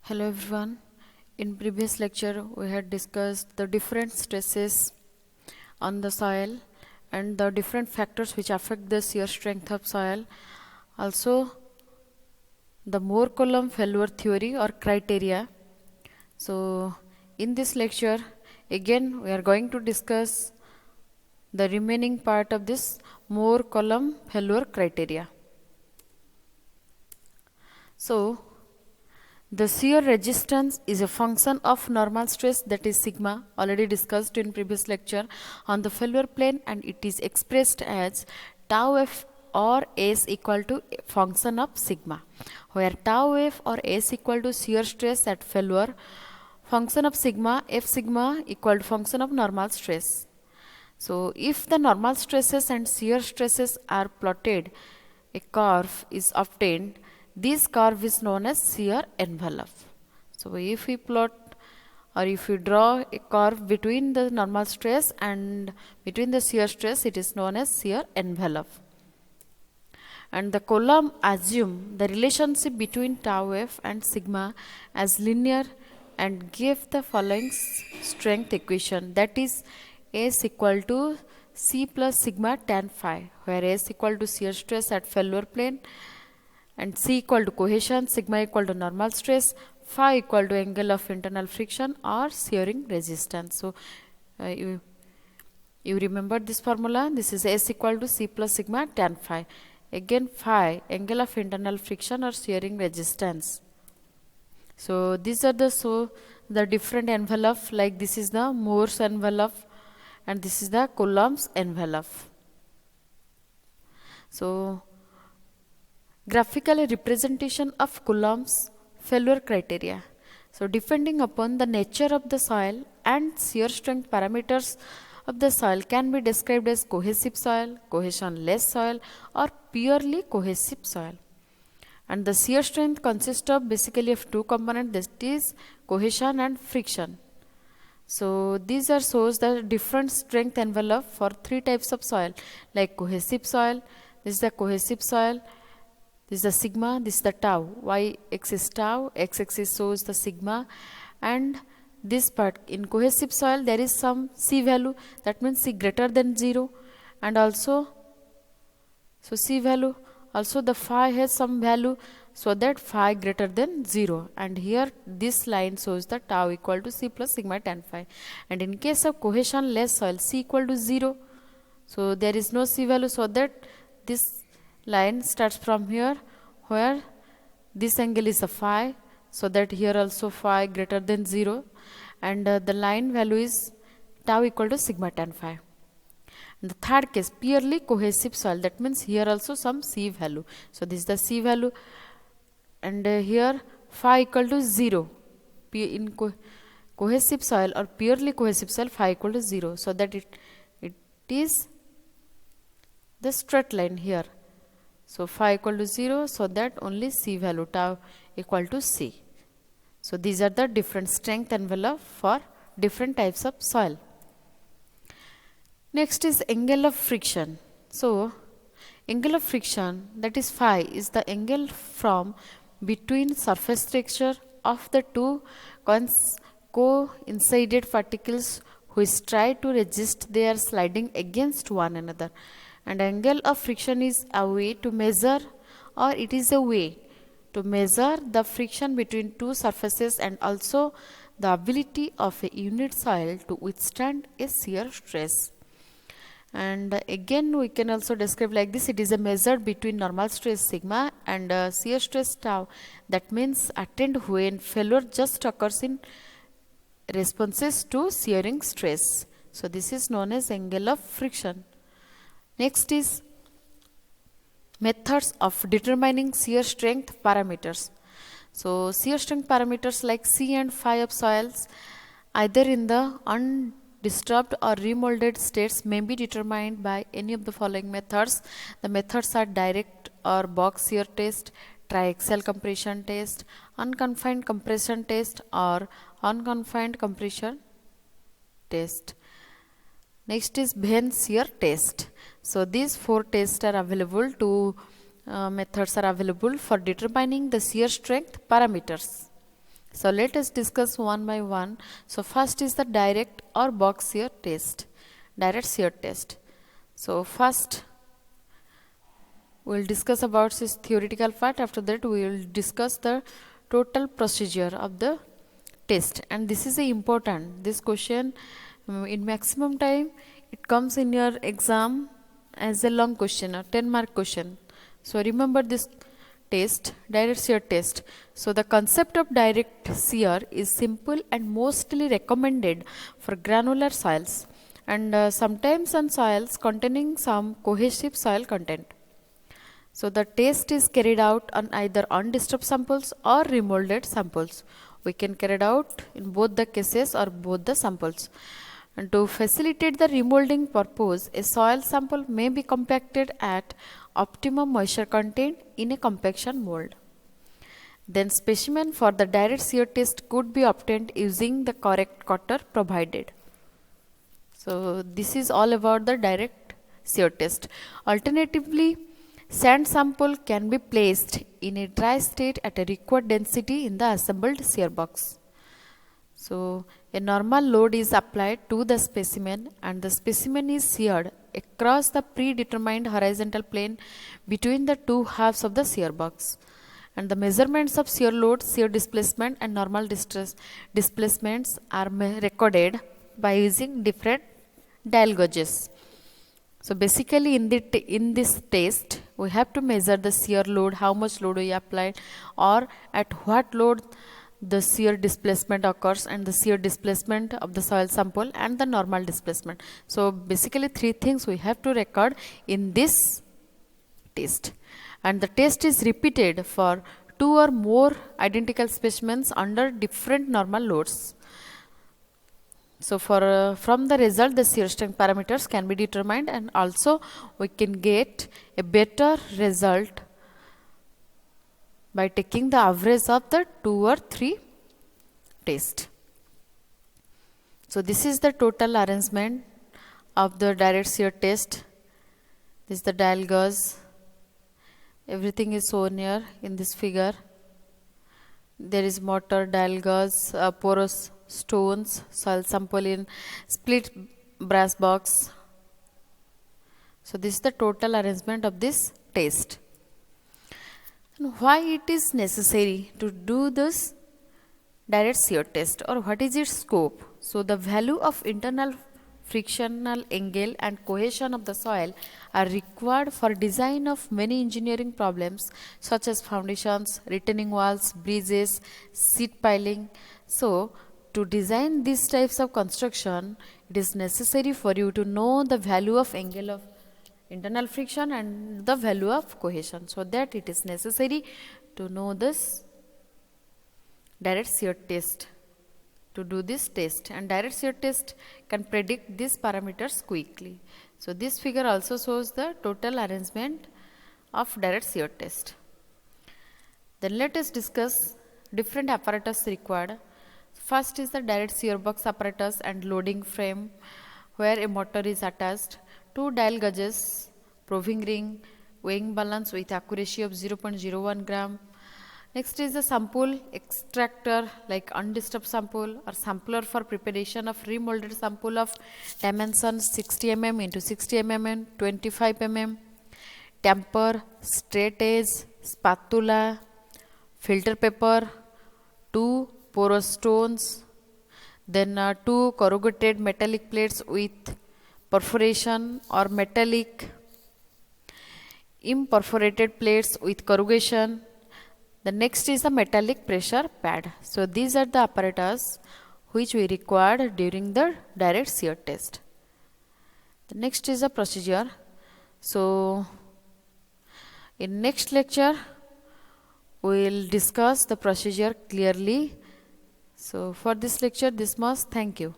Hello everyone. In previous lecture we had discussed the different stresses on the soil and the different factors which affect the shear strength of soil. Also the Moore column failure theory or criteria. So in this lecture again we are going to discuss the remaining part of this Moore column failure criteria. So the shear resistance is a function of normal stress, that is sigma, already discussed in previous lecture, on the failure plane, and it is expressed as tau f or s equal to a function of sigma, where tau f or s equal to shear stress at failure, function of sigma, f sigma equal to function of normal stress. So if the normal stresses and shear stresses are plotted, a curve is obtained. This curve is known as shear envelope. So if we plot or if we draw a curve between the normal stress and between the shear stress, it is known as shear envelope. And the column assume the relationship between tau f and sigma as linear and give the following strength equation, that is S equal to C plus sigma tan phi, where S equal to shear stress at failure plane and C equal to cohesion, sigma equal to normal stress, phi equal to angle of internal friction or shearing resistance. So you remember this formula. This is S equal to C plus sigma tan phi. Again phi, angle of internal friction or shearing resistance. So these are the different envelope, like this is the Moore's envelope and this is the Coulomb's envelope. So graphical representation of Coulomb's failure criteria. So depending upon the nature of the soil and shear strength parameters of the soil can be described as cohesive soil, cohesion-less soil or purely cohesive soil. And the shear strength consists of basically of two components, that is cohesion and friction. So these are shows the different strength envelope for three types of soil, like cohesive soil. This is the cohesive soil. This is the sigma, this is the tau. Y axis tau, x axis shows the sigma, and this part in cohesive soil there is some C value, that means C greater than 0, and also so C value, also the phi has some value, so that phi greater than 0, and here this line shows the tau equal to C plus sigma tan phi. And in case of cohesion less soil, C equal to 0, so there is no C value, so that this line starts from here where this angle is a phi, so that here also phi greater than 0, and the line value is tau equal to sigma tan phi. In the third case, purely cohesive soil, that means here also some C value. So this is the C value, and here phi equal to 0. In cohesive soil or purely cohesive soil, phi equal to 0, so that it is the straight line here. So phi equal to 0, so that only C value tau equal to C. So these are the different strength envelope for different types of soil. Next is angle of friction. So angle of friction, that is phi, is the angle from between surface texture of the two coincident particles which try to resist their sliding against one another. And angle of friction is a way to measure, or it is a way to measure the friction between two surfaces and also the ability of a unit soil to withstand a shear stress. And again we can also describe like this: it is a measure between normal stress sigma and shear stress tau, that means attained when failure just occurs in responses to shearing stress. So this is known as angle of friction. Next is methods of determining shear strength parameters. So shear strength parameters like C and phi of soils, either in the undisturbed or remolded states, may be determined by any of the following methods. The methods are direct or box shear test, triaxial compression test, unconfined compression test, or unconfined compression test. Next is Venn shear test. So these four tests are available methods are available for determining the shear strength parameters. So let us discuss one by one. So first is the direct or box shear test. Direct shear test. So first we will discuss about this theoretical part. After that we will discuss the total procedure of the test, and this is a important, this question in maximum time it comes in your exam as a long question, a 10-mark question. So remember this test, direct shear test. So the concept of direct shear is simple and mostly recommended for granular soils, and sometimes on soils containing some cohesive soil content. So the test is carried out on either undisturbed samples or remolded samples. We can carry it out in both the cases or both the samples. And to facilitate the remolding purpose, a soil sample may be compacted at optimum moisture content in a compaction mold. Then specimen for the direct shear test could be obtained using the correct cutter provided. So this is all about the direct shear test. Alternatively, sand sample can be placed in a dry state at a required density in the assembled shear box. So a normal load is applied to the specimen and the specimen is sheared across the predetermined horizontal plane between the two halves of the shear box. And the measurements of shear load, shear displacement and normal displacements are recorded by using different dial gauges. So basically in this test we have to measure the shear load, how much load we applied or at what load the shear displacement occurs, and the shear displacement of the soil sample and the normal displacement. So basically three things we have to record in this test, and the test is repeated for two or more identical specimens under different normal loads. So from the result the shear strength parameters can be determined, and also we can get a better result by taking the average of the 2 or 3 tests. So this is the total arrangement of the direct shear test. This is the dial gauge. Everything is shown here in this figure. There is mortar, dial gauge, porous stones, soil sample in split brass box. So this is the total arrangement of this test. And why it is necessary to do this direct shear test, or what is its scope? So the value of internal frictional angle and cohesion of the soil are required for design of many engineering problems such as foundations, retaining walls, bridges, seat piling. So to design these types of construction, it is necessary for you to know the value of angle of internal friction and the value of cohesion. So that it is necessary to know this direct shear test, to do this test, and direct shear test can predict these parameters quickly. So this figure also shows the total arrangement of direct shear test. Then let us discuss different apparatus required. First is the direct shear box apparatus and loading frame where a motor is attached, 2 dial gauges, proving ring, weighing balance with accuracy of 0.01 gram. Next is the sample extractor like undisturbed sample or sampler for preparation of remolded sample of dimensions 60 mm into 60 mm and 25 mm, tamper, straight edge, spatula, filter paper, 2 porous stones, then 2 corrugated metallic plates with perforation or metallic imperforated plates with corrugation. The next is the metallic pressure pad. So these are the apparatus which we required during the direct shear test. The next is the procedure. So in next lecture we will discuss the procedure clearly. So for this lecture this much. Thank you.